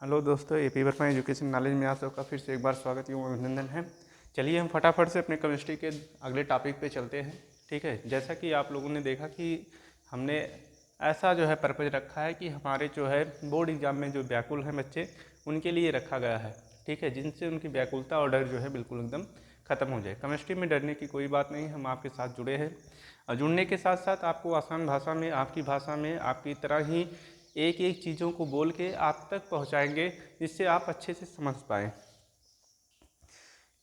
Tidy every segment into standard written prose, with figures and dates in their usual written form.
Hello दोस्तों, AP Verma education knowledge में आप सबका फिर से एक बार स्वागत एवं अभिनंदन है। चलिए हम फटाफट से अपने केमिस्ट्री के अगले टॉपिक पे चलते हैं। ठीक है, जैसा कि आप लोगों ने देखा कि हमने ऐसा जो है पर्पज रखा है कि हमारे जो है बोर्ड एग्जाम में जो व्याकुल हैं बच्चे, उनके लिए रखा गया है। ठीक है, जिनसे उनकी व्याकुलता और डर जो है बिल्कुल एकदम ख़त्म हो जाए। केमिस्ट्री में डरने की कोई बात नहीं, हम आपके साथ जुड़े हैं और जुड़ने के साथ साथ आपको आसान भाषा में, आपकी भाषा में, आपकी तरह ही एक एक चीज़ों को बोल के आप तक पहुंचाएंगे जिससे आप अच्छे से समझ पाएँ।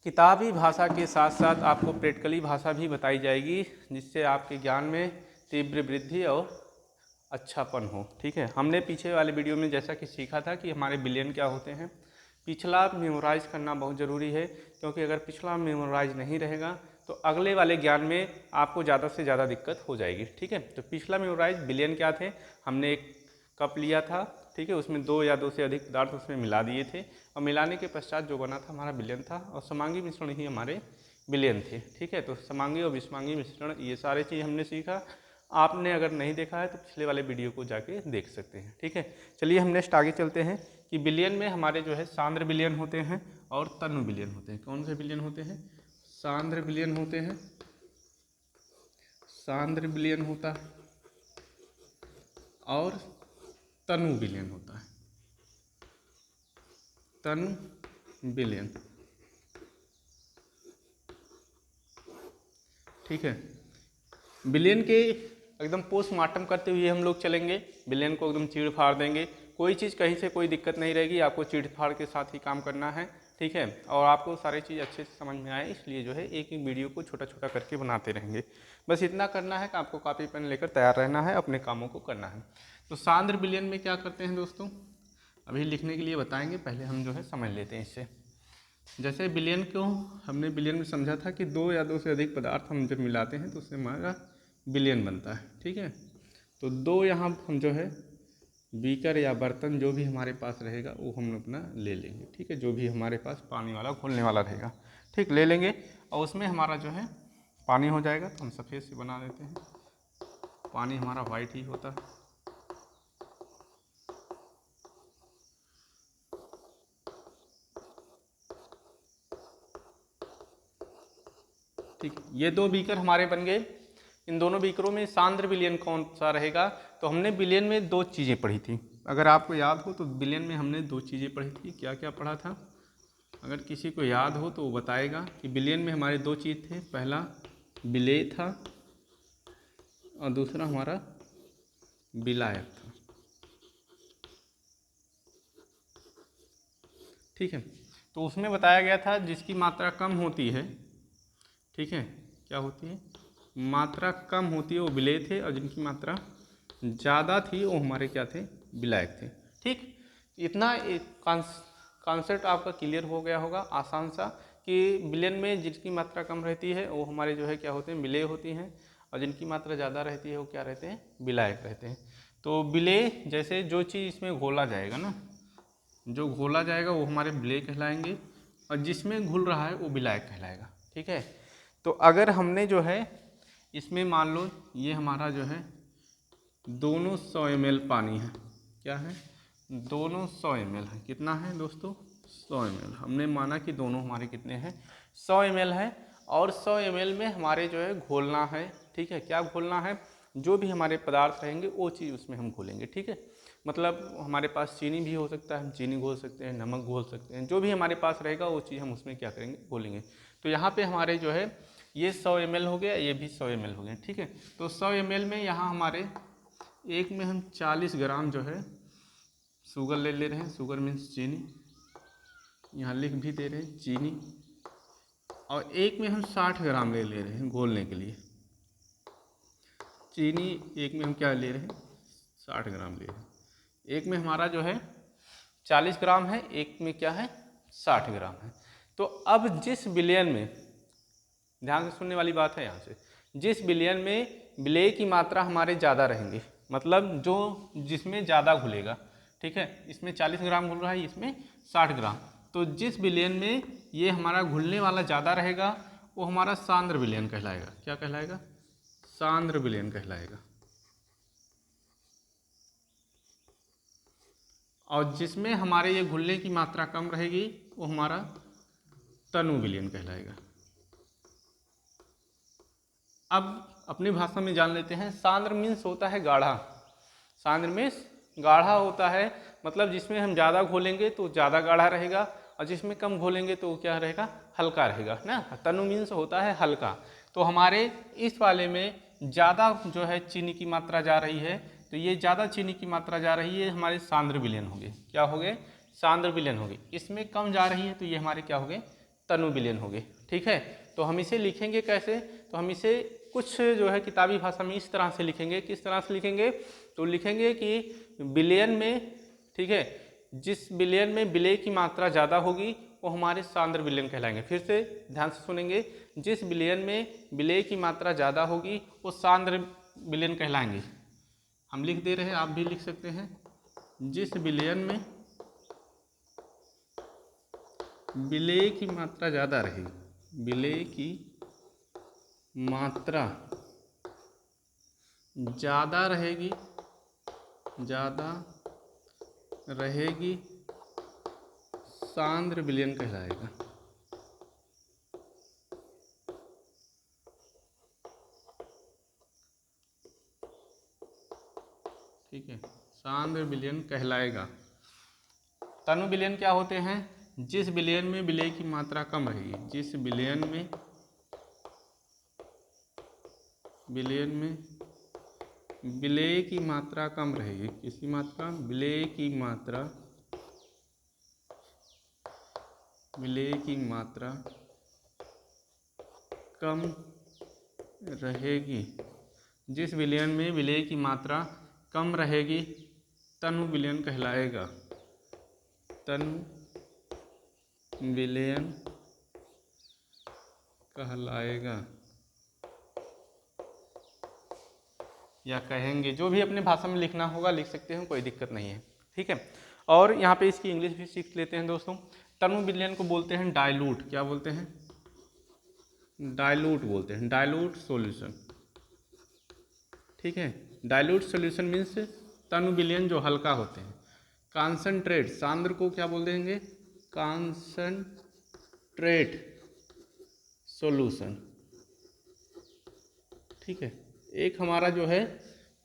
किताबी भाषा के साथ साथ आपको प्रैक्टिकली भाषा भी बताई जाएगी जिससे आपके ज्ञान में तीव्र वृद्धि और अच्छापन हो। ठीक है, हमने पीछे वाले वीडियो में जैसा कि सीखा था कि हमारे बिलियन क्या होते हैं। पिछला मेमोराइज करना बहुत ज़रूरी है, क्योंकि अगर पिछला मेमोराइज नहीं रहेगा तो अगले वाले ज्ञान में आपको ज़्यादा से ज़्यादा दिक्कत हो जाएगी। ठीक है, तो पिछला मेमोराइज बिलियन क्या थे, हमने एक कप लिया था। ठीक है, उसमें दो या दो से अधिक पदार्थ उसमें मिला दिए थे और मिलाने के पश्चात जो बना था हमारा बिलियन था, और समांगी मिश्रण ही हमारे बिलियन थे। ठीक है, तो समांगी और विषमांगी मिश्रण ये सारे चीज़ हमने सीखा। आपने अगर नहीं देखा है तो पिछले वाले वीडियो को जाके देख सकते हैं। ठीक है, चलिए हम नेक्स्ट आगे चलते हैं कि बिलियन में हमारे जो है सांद्र बिलियन होते हैं और तनु बिलियन होते हैं। कौन से बिलियन होते हैं? सांद्र बिलियन होते हैं, सांद्र बिलियन होता है और तनु बिलियन होता है, तनु बिलियन। ठीक है, बिलियन के एकदम पोस्टमार्टम करते हुए हम लोग चलेंगे। बिलियन को एकदम चीड़ फाड़ देंगे, कोई चीज़ कहीं से कोई दिक्कत नहीं रहेगी, आपको चीड़ फाड़ के साथ ही काम करना है। ठीक है, और आपको सारी चीज़ अच्छे से समझ में आए, इसलिए जो है एक एक वीडियो को छोटा छोटा करके बनाते रहेंगे। बस इतना करना है कि आपको कॉपी पेन लेकर तैयार रहना है, अपने कामों को करना है। तो सांद्र बिलियन में क्या करते हैं दोस्तों, अभी लिखने के लिए बताएंगे, पहले हम जो है समझ लेते हैं इससे। जैसे बिलियन को हमने बिलियन में समझा था कि दो या दो से अधिक पदार्थ हम जब मिलाते हैं तो उससे हमारा बिलियन बनता है। ठीक है, तो दो यहाँ हम जो है बीकर या बर्तन जो भी हमारे पास रहेगा वो हम अपना ले लेंगे। ठीक है, जो भी हमारे पास पानी वाला घोलने वाला रहेगा, ठीक, ले लेंगे और उसमें हमारा जो है पानी हो जाएगा। तो हम सफ़ेद से बना देते हैं, पानी हमारा वाइट ही होता है। ठीक, ये दो बीकर हमारे बन गए। इन दोनों बीकरों में सांद्र विलयन कौन सा रहेगा? तो हमने विलयन में दो चीज़ें पढ़ी थी, अगर आपको याद हो तो विलयन में हमने दो चीज़ें पढ़ी थी। क्या क्या पढ़ा था? अगर किसी को याद हो तो वो बताएगा कि विलयन में हमारे दो चीज़ थे, पहला विलेय था और दूसरा हमारा विलायक था। ठीक है, तो उसमें बताया गया था जिसकी मात्रा कम होती है, ठीक है, क्या होती है, मात्रा कम होती है, वो विलेय थे, और जिनकी मात्रा ज़्यादा थी वो हमारे क्या थे, विलायक थे। ठीक, इतना कॉन्सेप्ट आपका क्लियर हो गया होगा आसान सा, कि विलयन में जिनकी मात्रा कम रहती है वो हमारे जो है क्या होते हैं, विलेय होती हैं, और जिनकी मात्रा ज़्यादा रहती है वो क्या रहते हैं, विलायक रहते हैं। तो विलेय जैसे जो चीज़ इसमें घोला जाएगा ना, जो घोला जाएगा वो हमारे विलेय कहलाएंगे, और जिसमें घुल रहा है वो विलायक कहलाएगा। ठीक है, तो अगर हमने जो है इसमें मान लो ये हमारा जो है दोनों 100 ml पानी है, क्या है, दोनों 100 ml है। कितना है दोस्तों? 100 ml। हमने माना कि दोनों हमारे कितने हैं, 100 ml है, और 100 ml में हमारे जो है घोलना है। ठीक है, क्या घोलना है, जो भी हमारे पदार्थ रहेंगे वो चीज़ उसमें हम घोलेंगे। ठीक है, मतलब हमारे पास चीनी भी हो सकता है, हम चीनी घोल सकते हैं, नमक घोल सकते हैं, जो भी हमारे पास रहेगा वो चीज़ हम उसमें क्या करेंगे, घोलेंगे। तो यहाँ पे हमारे जो है ये 100 ml हो गया, ये भी 100 ml हो गया। ठीक है, तो 100 ml में यहाँ हमारे एक में हम 40 ग्राम जो है शुगर ले रहे हैं, शुगर मीन्स चीनी, यहाँ लिख भी दे रहे हैं चीनी, और एक में हम 60 ग्राम ले रहे हैं घोलने के लिए। चीनी एक में हम क्या ले रहे हैं, 60 ग्राम ले रहे हैं। एक में हमारा जो है 40 ग्राम है, एक में क्या है, 60 ग्राम है। तो अब जिस विलयन में, ध्यान से सुनने वाली बात है यहाँ से, जिस विलयन में विलेय की मात्रा हमारे ज़्यादा रहेंगी, मतलब जो जिसमें ज़्यादा घुलेगा, ठीक है, इसमें 40 ग्राम घुल रहा है, इसमें 60 ग्राम, तो जिस विलयन में ये हमारा घुलने वाला ज़्यादा रहेगा वो हमारा सांद्र विलयन कहलाएगा। क्या कहलाएगा? सांद्र विलयन कहलाएगा। और जिसमें हमारे ये घुलने की मात्रा कम रहेगी वो हमारा तनु विलयन कहलाएगा। अब अपनी भाषा में जान लेते हैं। सांद्र मीन्स होता है गाढ़ा। सांद्र मीन्स गाढ़ा होता है, मतलब जिसमें हम ज़्यादा घोलेंगे तो ज़्यादा गाढ़ा रहेगा और जिसमें कम घोलेंगे तो क्या रहेगा, हल्का रहेगा ना। तनु मीन्स होता है हल्का। तो हमारे इस वाले में ज़्यादा जो है चीनी की मात्रा जा रही है, तो ये ज़्यादा चीनी की मात्रा जा रही है हमारे सांद्र विलयन हो गए। क्या हो गए, सांद्र विलयन हो गए। इसमें कम जा रही है तो ये हमारे क्या हो गए, तनु विलयन हो गए। ठीक है, तो हम इसे लिखेंगे कैसे, तो हम इसे कुछ जो है किताबी भाषा में इस तरह से लिखेंगे। किस तरह से लिखेंगे, तो लिखेंगे कि विलयन में, ठीक है, जिस विलयन में विलय की मात्रा ज़्यादा होगी वो हमारे सांद्र विलयन कहलाएंगे। फिर से ध्यान से सुनेंगे, जिस विलयन में विलय की मात्रा ज़्यादा होगी वो सांद्र विलयन कहलाएंगे। हम लिख दे रहे हैं, आप भी लिख सकते हैं। जिस विलयन में विलय की मात्रा ज़्यादा रहेगी, विलय की मात्रा ज़्यादा रहेगी, ज़्यादा रहेगी, सांद्र विलयन कहलाएगा। ठीक है, सांद्र विलयन कहलाएगा। तनु विलयन क्या होते हैं, जिस विलयन में विलय की मात्रा कम रहेगी, जिस विलयन में विलय की मात्रा कम रहेगी, किसकी मात्रा, विलय की मात्रा, विलय की मात्रा कम रहेगी, जिस विलयन में विलय की मात्रा कम रहेगी तनु विलयन कहलाएगा। तनु विलयन कहलाएगा या कहेंगे, जो भी अपने भाषा में लिखना होगा लिख सकते हैं, कोई दिक्कत नहीं है। ठीक है, और यहाँ पे इसकी इंग्लिश भी सीख लेते हैं दोस्तों। तनु विलयन को बोलते हैं डाइल्यूट। क्या बोलते हैं, डाइल्यूट बोलते हैं, डाइल्यूट सॉल्यूशन। ठीक है, डाइल्यूट सॉल्यूशन मीन्स तनु विलयन जो हल्का होते हैं। कॉन्सनट्रेट, सांद्र को क्या बोल देंगे, कॉन्सनट्रेट सॉल्यूशन। ठीक है, एक हमारा जो है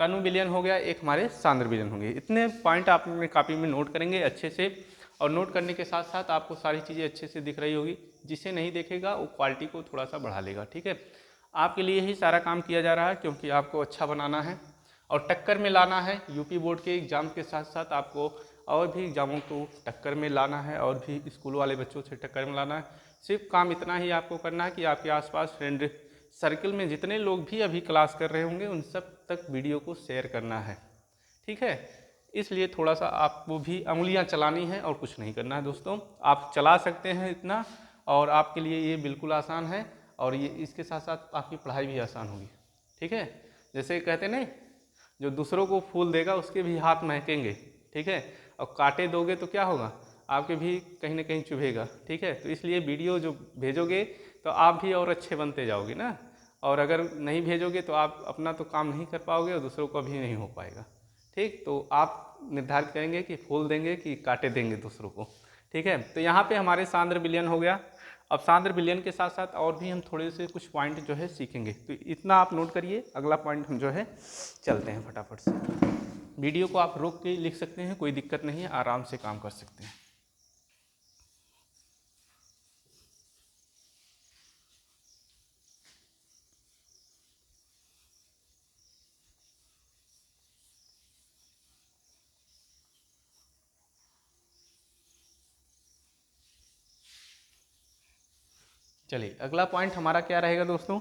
तनु विलयन हो गया, एक हमारे सांद्र विलयन हो गए। इतने पॉइंट आप अपने कॉपी में नोट करेंगे अच्छे से, और नोट करने के साथ साथ आपको सारी चीज़ें अच्छे से दिख रही होगी। जिसे नहीं देखेगा वो क्वालिटी को थोड़ा सा बढ़ा लेगा। ठीक है, आपके लिए ही सारा काम किया जा रहा है, क्योंकि आपको अच्छा बनाना है और टक्कर में लाना है। यूपी बोर्ड के एग्ज़ाम के साथ साथ आपको और भी एग्ज़ामों को टक्कर में लाना है और भी स्कूल वाले बच्चों से टक्कर में लाना है। सिर्फ काम इतना ही आपको करना है कि आपके आसपास फ्रेंड सर्कल में जितने लोग भी अभी क्लास कर रहे होंगे उन सब तक वीडियो को शेयर करना है। ठीक है, इसलिए थोड़ा सा आपको भी उंगलियां चलानी है और कुछ नहीं करना है दोस्तों। आप चला सकते हैं इतना, और आपके लिए ये बिल्कुल आसान है, और ये इसके साथ साथ आपकी पढ़ाई भी आसान होगी। ठीक है, जैसे कहते नहीं, जो दूसरों को फूल देगा उसके भी हाथ महकेंगे। ठीक है, और कांटे दोगे तो क्या होगा, आपके भी कहीं ना कहीं चुभेगा। ठीक है, तो इसलिए वीडियो जो भेजोगे तो आप भी और अच्छे बनते जाओगे ना, और अगर नहीं भेजोगे तो आप अपना तो काम नहीं कर पाओगे और दूसरों का भी नहीं हो पाएगा। ठीक, तो आप निर्धारित करेंगे कि फूल देंगे कि कांटे देंगे दूसरों को। ठीक है, तो यहाँ पे हमारे सांद्र विलयन हो गया। अब सांद्र विलयन के साथ साथ और भी हम थोड़े से कुछ पॉइंट जो है सीखेंगे, तो इतना आप नोट करिए। अगला पॉइंट हम जो है चलते हैं फटाफट से। वीडियो को आप रोक के लिख सकते हैं, कोई दिक्कत नहीं है, आराम से काम कर सकते हैं। चलिए, अगला पॉइंट हमारा क्या रहेगा दोस्तों,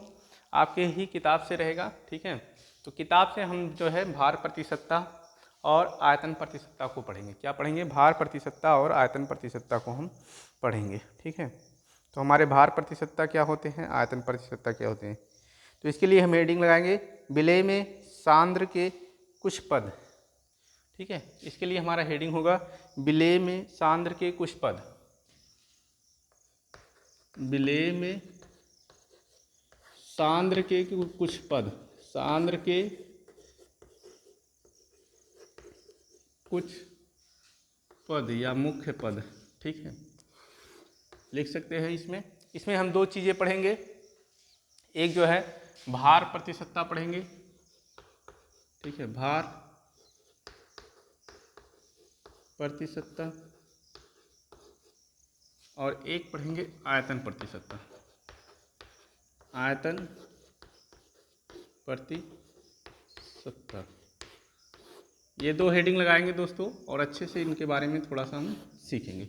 आपके ही किताब से रहेगा। ठीक है, तो किताब से हम जो है भार प्रतिशतता और आयतन प्रतिशतता को पढ़ेंगे। क्या पढ़ेंगे, भार प्रतिशतता और आयतन प्रतिशतता को हम पढ़ेंगे। ठीक है, तो हमारे भार प्रतिशतता क्या होते हैं, आयतन प्रतिशतता क्या होते हैं, तो इसके लिए हम हेडिंग लगाएंगे विलय में सांद्र के कुछ पद। ठीक है, इसके लिए हमारा हेडिंग होगा विलय में सांद्र के कुछ पद। विलय में सांद्र के कुछ पद, सांद्र के कुछ पद या मुख्य पद, ठीक है, लिख सकते हैं। इसमें हम दो चीज़ें पढ़ेंगे, एक जो है भार प्रतिशतता पढ़ेंगे, ठीक है, भार प्रतिशतता, और एक पढ़ेंगे आयतन प्रतिशतता, आयतन प्रतिशतता। ये दो हेडिंग लगाएंगे दोस्तों, और अच्छे से इनके बारे में थोड़ा सा हम सीखेंगे,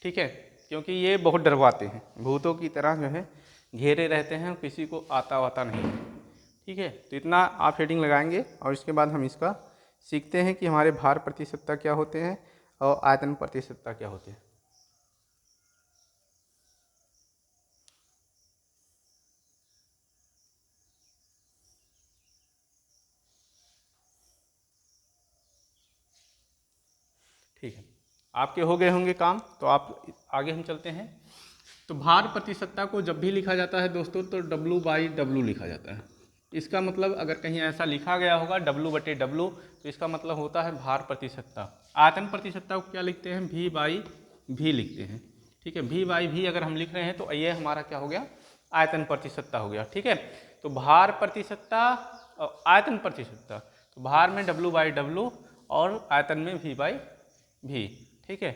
ठीक है, क्योंकि ये बहुत डरवाते हैं, भूतों की तरह जो है घेरे रहते हैं, किसी को आता वाता नहीं है, ठीक है। तो इतना आप हेडिंग लगाएंगे, और इसके बाद हम इसका सीखते हैं कि हमारे भार प्रतिशतता क्या होते हैं और आयतन प्रतिशतता क्या होते हैं। ठीक है, आपके हो गए होंगे काम, तो आप आगे हम चलते हैं। तो भार प्रतिशतता को जब भी लिखा जाता है दोस्तों, तो W/W लिखा जाता है। इसका मतलब अगर कहीं ऐसा लिखा गया होगा W/W, तो इसका मतलब होता है भार प्रतिशतता। आयतन प्रतिशतता को क्या लिखते हैं, V/V लिखते हैं, ठीक है। V/V अगर हम लिख रहे हैं तो ये हमारा क्या हो गया, आयतन प्रतिशतता हो गया, ठीक है। तो भार प्रतिशतता और आयतन प्रतिशतता, तो भार में W/W और आयतन में V/V, ठीक है।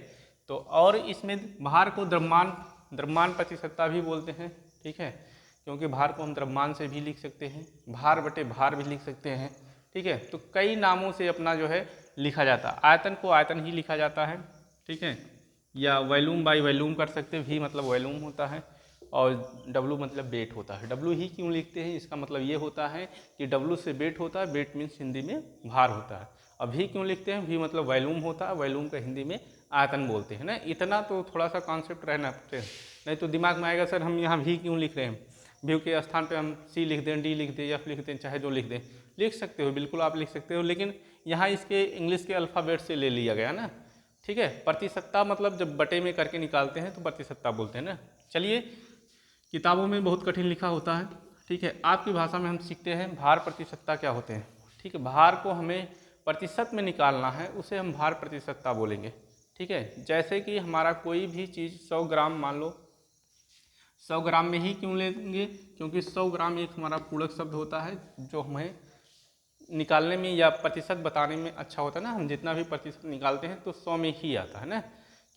तो और इसमें भार को द्रव्यमान प्रतिशतता भी बोलते हैं, ठीक है, क्योंकि भार को हम द्रव्यमान से भी लिख सकते हैं, भार बटे भार भी लिख सकते हैं, ठीक है। तो कई नामों से अपना जो है लिखा जाता है। आयतन को आयतन ही लिखा जाता है, ठीक है, या वॉल्यूम बाई वॉल्यूम कर सकते हैं, V मतलब वॉल्यूम होता है और W मतलब वेट होता है। W ही क्यों लिखते हैं, इसका मतलब ये होता है कि W से वेट होता है, वेट मीन्स हिंदी में भार होता है। अब V क्यों लिखते हैं, V मतलब वॉल्यूम होता है, वॉल्यूम का हिंदी में आयतन बोलते हैं ना। इतना तो थोड़ा सा कॉन्सेप्ट रहना चाहिए, नहीं तो दिमाग में आएगा सर हम यहाँ V क्यों लिख रहे हैं, V के स्थान पे हम C लिख दें, D लिख दें, F लिख दें, चाहे जो लिख दें, लिख सकते हो, बिल्कुल आप लिख सकते हो, लेकिन यहाँ इसके इंग्लिश के अल्फ़ाबेट से ले लिया गया ना, ठीक है। प्रतिशतता मतलब जब बटे में करके निकालते हैं तो प्रतिशतता बोलते हैं ना। चलिए, किताबों में बहुत कठिन लिखा होता है, ठीक है, आपकी भाषा में हम सीखते हैं भार प्रतिशतता क्या होते हैं, ठीक है। भार को हमें प्रतिशत में निकालना है, उसे हम भार प्रतिशतता बोलेंगे, ठीक है। जैसे कि हमारा कोई भी चीज़ 100 ग्राम, मान लो 100 ग्राम में ही क्यों लेंगे, क्योंकि 100 ग्राम एक हमारा पूरक शब्द होता है जो हमें निकालने में या प्रतिशत बताने में अच्छा होता है ना। हम जितना भी प्रतिशत निकालते हैं तो 100 में ही आता है ना,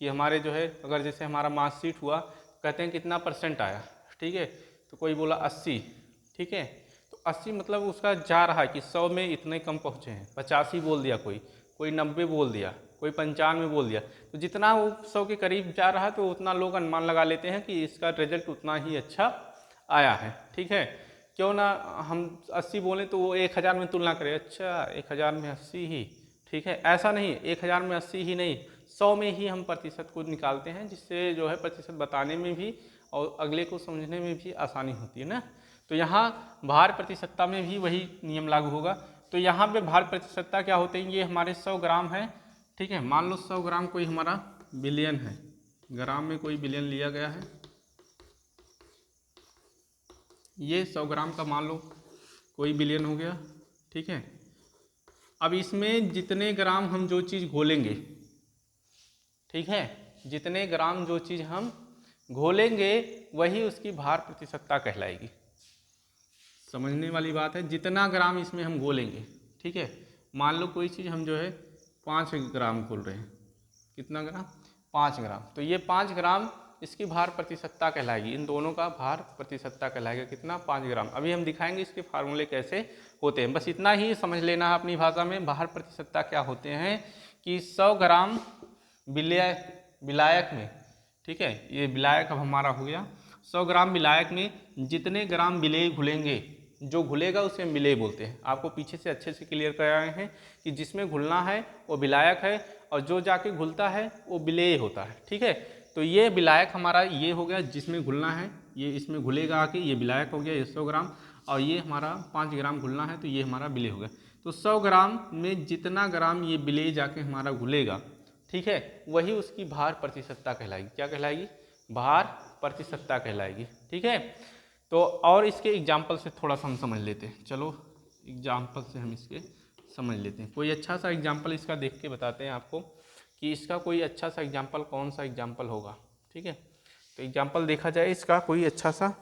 कि हमारे जो है अगर जैसे हमारा मार्कशीट हुआ, कहते हैं कितना % आया, ठीक है, तो कोई बोला 80, ठीक है, तो 80 मतलब उसका जा रहा है कि 100 में इतने कम पहुँचे हैं, 85 बोल दिया, कोई 90 बोल दिया, कोई 95 बोल दिया, तो जितना वो 100 के करीब जा रहा है तो उतना लोग अनुमान लगा लेते हैं कि इसका रिजल्ट उतना ही अच्छा आया है, ठीक है। क्यों ना हम 80 बोलें तो वो 1000 में तुलना करें, अच्छा 1000 में 80 ही, ठीक है, ऐसा नहीं, 1000 में 80 ही नहीं, 100 में ही हम प्रतिशत को निकालते हैं, जिससे जो है प्रतिशत बताने में भी और अगले को समझने में भी आसानी होती है ना। तो यहाँ भार प्रतिशतता में भी वही नियम लागू होगा। तो यहाँ पे भार प्रतिशतता क्या होते हैं, ये हमारे 100 ग्राम है, ठीक है, मान लो 100 ग्राम कोई हमारा बिलियन है, ग्राम में कोई बिलियन लिया गया है, ये 100 ग्राम का मान लो कोई बिलियन हो गया, ठीक है। अब इसमें जितने ग्राम हम जो चीज़ घोलेंगे, ठीक है, जितने ग्राम जो चीज़ हम घोलेंगे वही उसकी भार प्रतिशतता कहलाएगी। समझने वाली बात है, जितना ग्राम इसमें हम घोलेंगे, ठीक है, मान लो कोई चीज़ हम जो है 5 ग्राम घोल रहे हैं, कितना ग्राम, 5 ग्राम, तो ये 5 ग्राम इसकी भार प्रतिशतता कहलाएगी, इन दोनों का भार प्रतिशतता कहलाएगा, कितना, 5 ग्राम। अभी हम दिखाएंगे इसके फार्मूले कैसे होते हैं, बस इतना ही समझ लेना है अपनी भाषा में। भार प्रतिशतता क्या होते हैं कि 100 ग्राम विलायक में, ठीक है, ये विलायक अब हमारा हो गया, 100 ग्राम विलायक में जितने ग्राम विलेय घुलेंगे, जो घुलेगा उसे हम विलेय बोलते हैं। आपको पीछे से अच्छे से क्लियर कराए हैं कि जिसमें घुलना है वो विलायक है और जो जाके घुलता है वो विलेय होता है, ठीक है। तो ये विलायक हमारा ये हो गया जिसमें घुलना है, ये इसमें घुलेगा आके, ये विलायक हो गया, ये 100 ग्राम, और ये हमारा 5 ग्राम घुलना है तो ये हमारा विलेय हो गया। तो 100 ग्राम में जितना ग्राम ये विलेय जाके हमारा घुलेगा, ठीक है, वही उसकी भार प्रतिशतता कहलाएगी। क्या कहलाएगी, भार प्रतिशतता कहलाएगी, ठीक है। तो और इसके एग्जाम्पल से थोड़ा सा हम समझ लेते हैं, चलो एग्जाम्पल से हम इसके समझ लेते हैं। कोई अच्छा सा एग्जाम्पल इसका देख के बताते हैं आपको कि इसका कोई अच्छा सा एग्जाम्पल कौन सा एग्जाम्पल होगा। ठीक है, तो एग्जाम्पल देखा जाए इसका कोई अच्छा सा।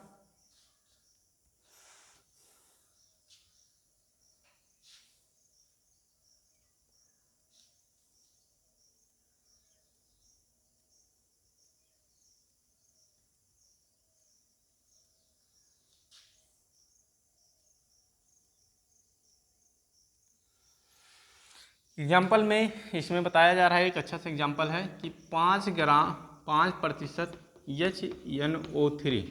एग्जाम्पल में इसमें बताया जा रहा है, एक अच्छा सा एग्जाम्पल है कि 5% HNO3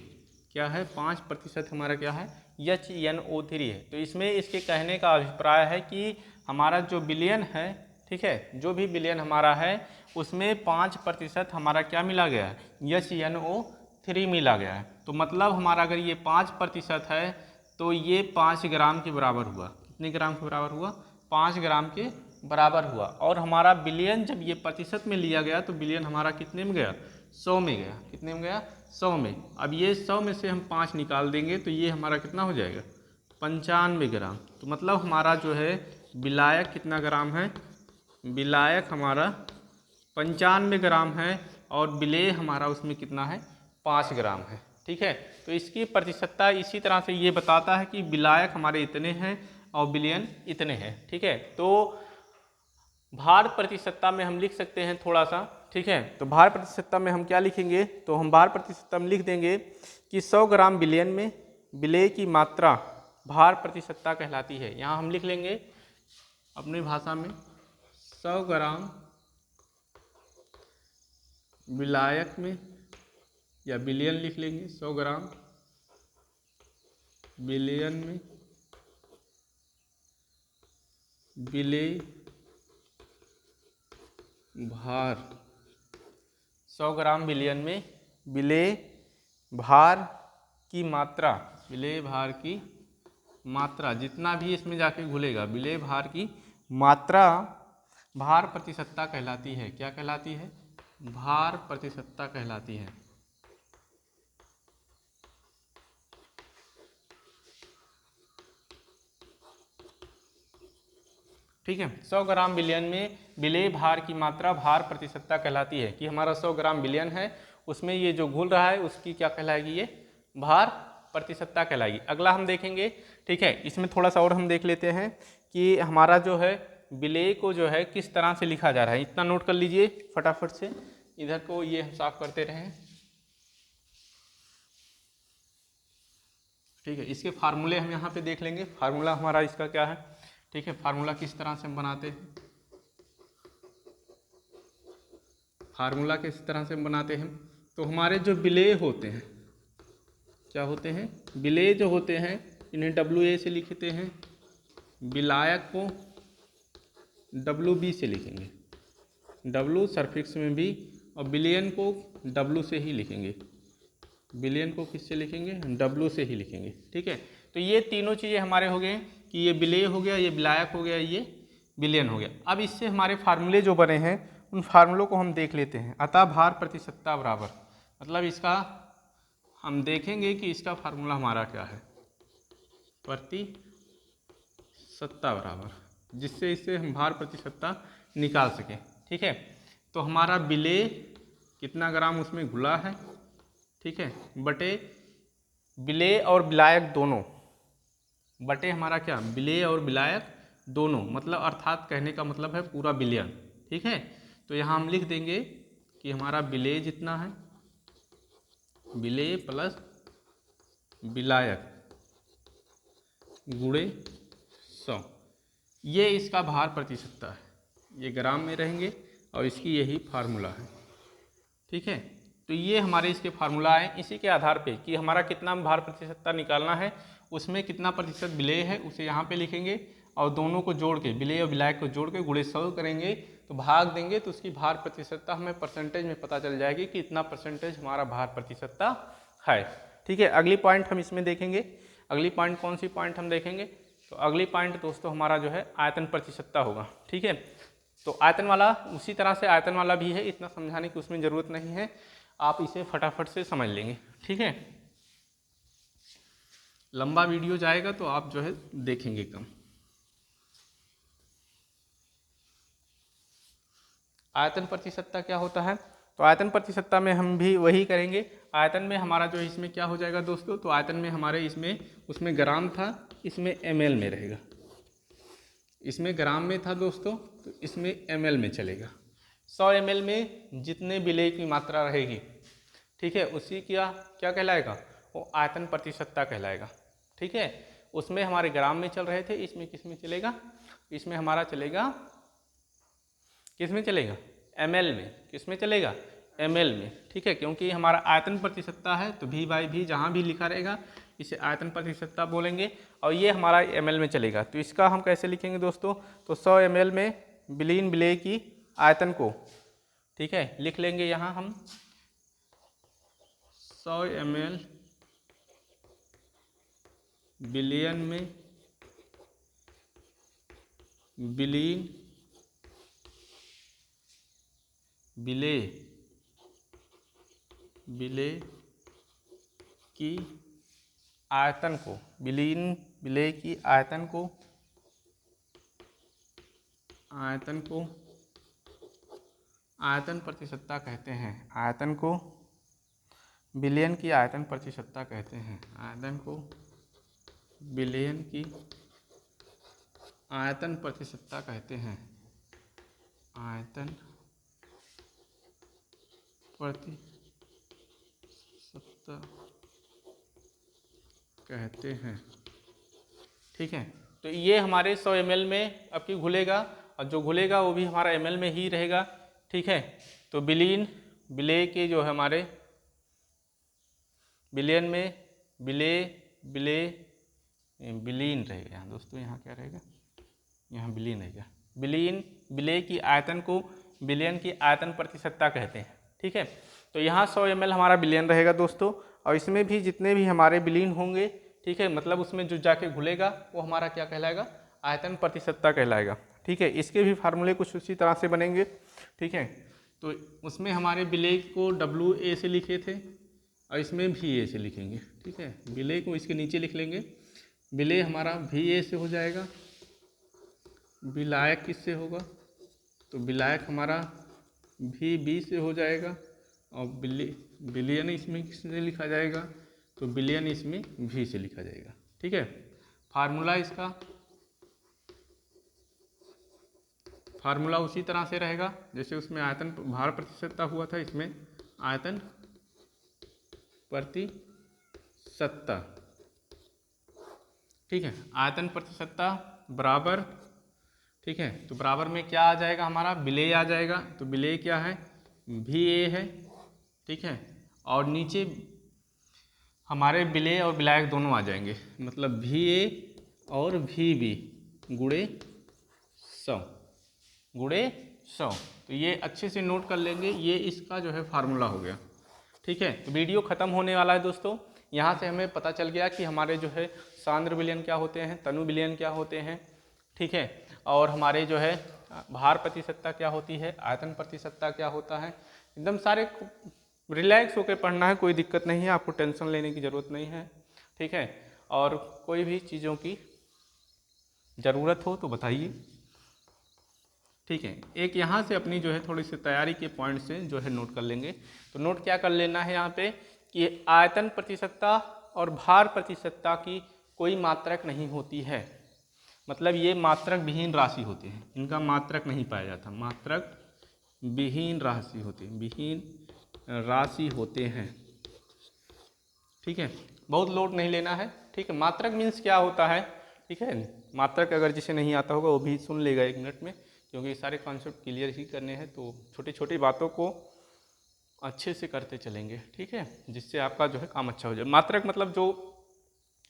क्या है, 5% हमारा क्या है, HNO3 है। तो इसमें इसके कहने का अभिप्राय है कि हमारा जो विलयन है, ठीक है, जो भी विलयन हमारा है उसमें 5% हमारा क्या मिला गया है, HNO3 मिला गया है। तो मतलब हमारा अगर ये 5% है तो ये 5 ग्राम के बराबर हुआ। कितने ग्राम के बराबर हुआ, 5 ग्राम के बराबर हुआ। और हमारा बिलियन जब ये प्रतिशत में लिया गया तो बिलियन हमारा कितने में गया, 100 में गया। कितने में गया, 100 में। अब ये 100 में से हम 5 निकाल देंगे तो ये हमारा कितना हो जाएगा, 95 ग्राम। तो मतलब हमारा जो है विलायक कितना ग्राम है, विलायक हमारा 95 ग्राम है और विलेय हमारा उसमें कितना है, 5 ग्राम है। ठीक है, तो इसकी प्रतिशतता इसी तरह से ये बताता है कि विलायक हमारे इतने हैं और विलयन इतने हैं। ठीक है, तो भार प्रतिशतता में हम लिख सकते हैं थोड़ा सा। ठीक है, तो भार प्रतिशतता में हम क्या लिखेंगे, तो हम भार प्रतिशतता में लिख देंगे कि 100 ग्राम विलयन में विलेय की मात्रा भार प्रतिशतता कहलाती है। यहाँ हम लिख लेंगे अपनी भाषा में 100 ग्राम विलायक में, या विलयन लिख लेंगे, 100 ग्राम विलयन में विलेय भार, 100 ग्राम विलयन में विलेय भार की मात्रा, विलेय भार की मात्रा जितना भी इसमें जाके घुलेगा, विलेय भार की मात्रा भार प्रतिशतता कहलाती है। क्या कहलाती है, भार प्रतिशतता कहलाती है। ठीक है, 100 ग्राम विलयन में विलेय भार की मात्रा भार प्रतिशतता कहलाती है। कि हमारा 100 ग्राम विलयन है, उसमें ये जो घुल रहा है उसकी क्या कहलाएगी, ये भार प्रतिशतता कहलाएगी। अगला हम देखेंगे। ठीक है, इसमें थोड़ा सा और हम देख लेते हैं कि हमारा जो है विलेय को जो है किस तरह से लिखा जा रहा है। इतना नोट कर लीजिए फटाफट से, इधर को ये हम साफ करते रहें। ठीक है, इसके फार्मूले हम यहाँ पे देख लेंगे। फार्मूला हमारा इसका क्या है, ठीक है, फार्मूला किस तरह से हम बनाते हैं, फार्मूला किस तरह से हम बनाते हैं। तो हमारे जो विलेय होते हैं, क्या होते हैं, विलेय जो होते हैं इन्हें WA से लिखते हैं, विलायक को WB से लिखेंगे, W सरफिक्स में भी, और विलयन को W से ही लिखेंगे। विलयन को किससे लिखेंगे, W से ही लिखेंगे। ठीक है, तो ये तीनों चीज़ें हमारे हो गए कि ये विलेय हो गया, ये विलायक हो गया, ये विलयन हो गया। अब इससे हमारे फार्मूले जो बने हैं उन फार्मूलों को हम देख लेते हैं। अतः भार प्रतिशतता बराबर, मतलब इसका हम देखेंगे कि इसका फार्मूला हमारा क्या है, प्रतिशतता बराबर, जिससे इससे हम भार प्रतिशतता निकाल सकें। ठीक है, तो हमारा विलेय कितना ग्राम उसमें घुला है, ठीक है, बटे विलेय और विलायक दोनों, बटे हमारा क्या, विलेय और विलायक दोनों, मतलब अर्थात कहने का मतलब है पूरा विलयन। ठीक है, तो यहाँ हम लिख देंगे कि हमारा विलेय जितना है, विलेय प्लस विलायक गुणे 100, ये इसका भार प्रतिशतता है। ये ग्राम में रहेंगे और इसकी यही फार्मूला है। ठीक है, तो ये हमारे इसके फार्मूला है। इसी के आधार पे कि हमारा कितना भार प्रतिशतता निकालना है, उसमें कितना प्रतिशत विलेय है उसे यहाँ पे लिखेंगे और दोनों को जोड़ के, विलेय और विलायक को जोड़ के गुणे 100 करेंगे तो भाग देंगे, तो उसकी भार प्रतिशतता हमें परसेंटेज में पता चल जाएगी कि इतना परसेंटेज हमारा भार प्रतिशतता है। ठीक है, अगली पॉइंट हम इसमें देखेंगे। अगली पॉइंट कौन सी पॉइंट हम देखेंगे, तो अगली पॉइंट दोस्तों हमारा जो है आयतन प्रतिशतता होगा। ठीक है, तो आयतन वाला उसी तरह से आयतन वाला भी है, इतना समझाने की उसमें ज़रूरत नहीं है, आप इसे फटाफट से समझ लेंगे। ठीक है, लंबा वीडियो जाएगा तो आप जो है देखेंगे कम। आयतन प्रतिशतता क्या होता है? तो आयतन प्रतिशतता में हम भी वही करेंगे। आयतन में हमारा जो इसमें क्या हो जाएगा दोस्तों, तो आयतन में हमारे इसमें उसमें ग्राम था, इसमें ml में रहेगा। इसमें ग्राम में था दोस्तों, तो इसमें ml में चलेगा। 100 ml में जितने विलेय की मात्रा रहेगी, ठीक है, उसी का क्या कहलाएगा? वो आयतन प्रतिशतता कहलाएगा। ठीक है, उसमें हमारे ग्राम में चल रहे थे, इसमें किस में चलेगा? इसमें हमारा चलेगा, किस में चलेगा? ml में। किस में चलेगा? ml में। ठीक है, क्योंकि हमारा आयतन प्रतिशतता है तो v/v जहाँ भी लिखा रहेगा इसे आयतन प्रतिशतता बोलेंगे, और ये हमारा ml में चलेगा। तो इसका हम कैसे लिखेंगे दोस्तों? तो 100 ml में विलीन विलेय की आयतन को, ठीक है, लिख लेंगे यहाँ हम 100 ml विलयन में विलीन विलेय की आयतन को, विलीन विलेय की आयतन को आयतन प्रतिशतता कहते हैं। आयतन को विलयन की आयतन प्रतिशतता कहते हैं। आयतन को विलयन की आयतन प्रतिशतता कहते हैं। आयतन प्रतिशतता कहते हैं। ठीक है, तो ये हमारे 100 ml में अब की घुलेगा, और जो घुलेगा वो भी हमारा ml में ही रहेगा। ठीक है, तो विलीन विलेय के जो है हमारे विलयन में विलीन रहेगा यहाँ दोस्तों, यहाँ क्या रहेगा? यहाँ विलीन रहेगा। विलीन विलेय की आयतन को विलयन की आयतन प्रतिशतता कहते हैं। ठीक है, तो यहाँ 100 ml हमारा विलयन रहेगा दोस्तों, और इसमें भी जितने भी हमारे विलीन होंगे, ठीक है, मतलब उसमें जो जाके घुलेगा वो हमारा क्या कहलाएगा? आयतन प्रतिशतता कहलाएगा। ठीक है, इसके भी फार्मूले कुछ उसी तरह से बनेंगे। ठीक है, तो उसमें हमारे विलेय को WA से लिखे थे, और इसमें VA से लिखेंगे। ठीक है, विलेय को इसके नीचे लिख लेंगे। विलेय हमारा VA से हो जाएगा। विलायक किससे होगा? तो विलायक हमारा VB से हो जाएगा, और विलयन इसमें किससे लिखा जाएगा? तो विलयन इसमें V से लिखा जाएगा। ठीक है, फार्मूला इसका फार्मूला उसी तरह से रहेगा जैसे उसमें आयतन भार प्रतिशतता हुआ था, इसमें आयतन प्रतिशतता। ठीक है, आयतन प्रतिशतता बराबर, ठीक है, तो बराबर में क्या आ जाएगा? हमारा विलेय आ जाएगा। तो विलेय क्या है? VA है। ठीक है, और नीचे हमारे विलेय और विलायक दोनों आ जाएंगे, मतलब VA और VB गुणे 100। तो ये अच्छे से नोट कर लेंगे, ये इसका जो है फार्मूला हो गया। ठीक है, तो वीडियो ख़त्म होने वाला है दोस्तों। यहाँ से हमें पता चल गया कि हमारे जो है सांद्र विलयन क्या होते हैं, तनु विलयन क्या होते हैं। ठीक है, और हमारे जो है भार प्रतिशतता क्या होती है, आयतन प्रतिशतता क्या होता है। एकदम सारे रिलैक्स होकर पढ़ना है, कोई दिक्कत नहीं है, आपको टेंशन लेने की ज़रूरत नहीं है। ठीक है, और कोई भी चीज़ों की ज़रूरत हो तो बताइए। ठीक है, एक यहाँ से अपनी जो है थोड़ी सी तैयारी के पॉइंट से जो है नोट कर लेंगे। तो नोट क्या कर लेना है यहाँ पे कि आयतन प्रतिशतता और भार प्रतिशतता की कोई मात्रक नहीं होती है, मतलब ये मात्रक विहीन राशि होते हैं, इनका मात्रक नहीं पाया जाता, मात्रक विहीन राशि होते हैं, विहीन राशि होते हैं। ठीक है, बहुत लोड नहीं लेना है। ठीक है, मात्रक मीन्स क्या होता है? ठीक है, मात्रक अगर जिसे नहीं आता होगा वो भी सुन लेगा 1 मिनट में, क्योंकि सारे कॉन्सेप्ट क्लियर ही करने हैं, तो छोटी छोटी बातों को अच्छे से करते चलेंगे। ठीक है, जिससे आपका जो है काम अच्छा हो जाए। मात्रक मतलब जो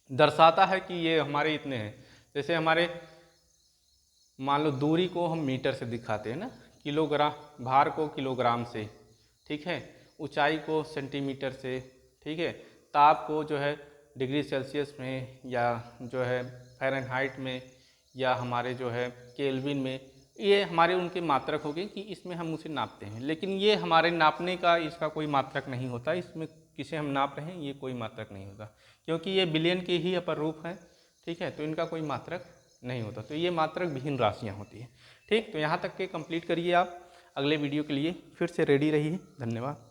दर्शाता है कि ये हमारे इतने हैं, जैसे हमारे मान लो दूरी को हम मीटर से दिखाते हैं ना, किलोग्राम, भार को किलोग्राम से, ठीक है, ऊंचाई को सेंटीमीटर से, ठीक है, ताप को जो है डिग्री सेल्सियस में, या जो है फ़ारेनहाइट में, या हमारे जो है केल्विन में, ये हमारे उनके मात्रक हो गए कि इसमें हम उसे नापते हैं। लेकिन ये हमारे नापने का इसका कोई मात्रक नहीं होता, इसमें किसे हम नाप रहे हैं ये कोई मात्रक नहीं होता, क्योंकि ये बिलियन के ही अपर रूप हैं। ठीक है, तो इनका कोई मात्रक नहीं होता, तो ये मात्रक विहीन राशियाँ होती हैं। ठीक, तो यहाँ तक के कंप्लीट करिए आप। अगले वीडियो के लिए फिर से रेडी रहिए। धन्यवाद।